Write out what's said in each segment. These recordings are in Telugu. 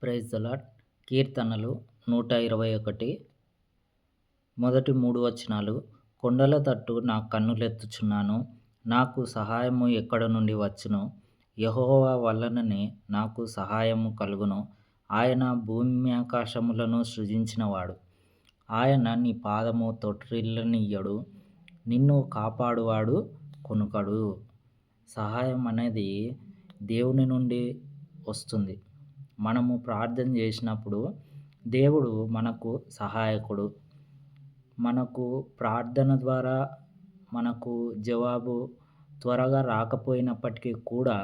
Praise the lord. కీర్తనలు 121 మొదటి 3 వచనాలు. కొండల తట్టు నా కన్నులెత్తుచున్నాను, నాకు సహాయము ఎక్కడ నుండి వచ్చును? యెహోవా వలననే నాకు సహాయము కలుగును. ఆయన భూమ్యాకాశములను సృజించినవాడు. ఆయన నీ పాదము తొట్రిల్లనియ్యడు, నిన్ను కాపాడువాడు కునుకడు. సహాయం అనేది దేవుని నుండి వస్తుంది. మనము ప్రార్థన చేసినప్పుడు దేవుడు మనకు సహాయకుడు. మనకు ప్రార్థన ద్వారా మనకు జవాబు త్వరగా రాకపోయినప్పటికీ కూడా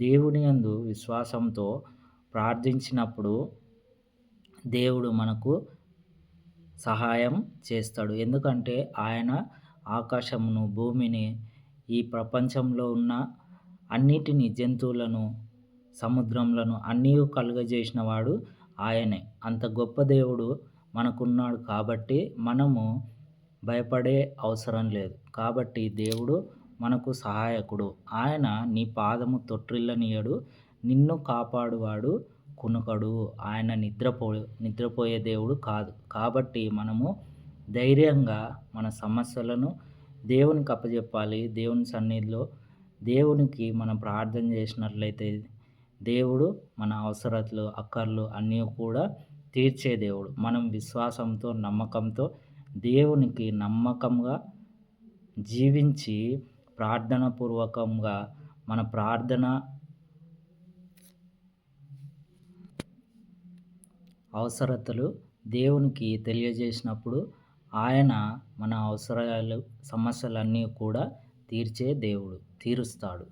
దేవుని యందు విశ్వాసంతో ప్రార్థించినప్పుడు దేవుడు మనకు సహాయం చేస్తాడు. ఎందుకంటే ఆయన ఆకాశమును, భూమిని, ఈ ప్రపంచంలో ఉన్న అన్నిటిని, జంతువులను, సముద్రములను అన్నీ కలుగజేసిన వాడు ఆయనే. అంత గొప్ప దేవుడు మనకున్నాడు కాబట్టి మనము భయపడే అవసరం లేదు. కాబట్టి దేవుడు మనకు సహాయకుడు. ఆయన నీ పాదము తొట్రిల్లనియ్యడు, నిన్ను కాపాడువాడు కునుకడు. ఆయన నిద్రపోయే దేవుడు కాదు. కాబట్టి మనము ధైర్యంగా మన సమస్యలను దేవునికి అప్పజెప్పాలి. దేవుని సన్నిధిలో దేవునికి మనం ప్రార్థన చేసినట్లయితే దేవుడు మన అవసరతలు, అక్కర్లు అన్నీ కూడా తీర్చే దేవుడు. మనం విశ్వాసంతో, నమ్మకంతో దేవునికి నమ్మకంగా జీవించి ప్రార్థనాపూర్వకంగా మన ప్రార్థన అవసరతలు దేవునికి తెలియజేసినప్పుడు ఆయన మన అవసరాలు, సమస్యలన్నీ కూడా తీర్చే దేవుడు, తీరుస్తాడు.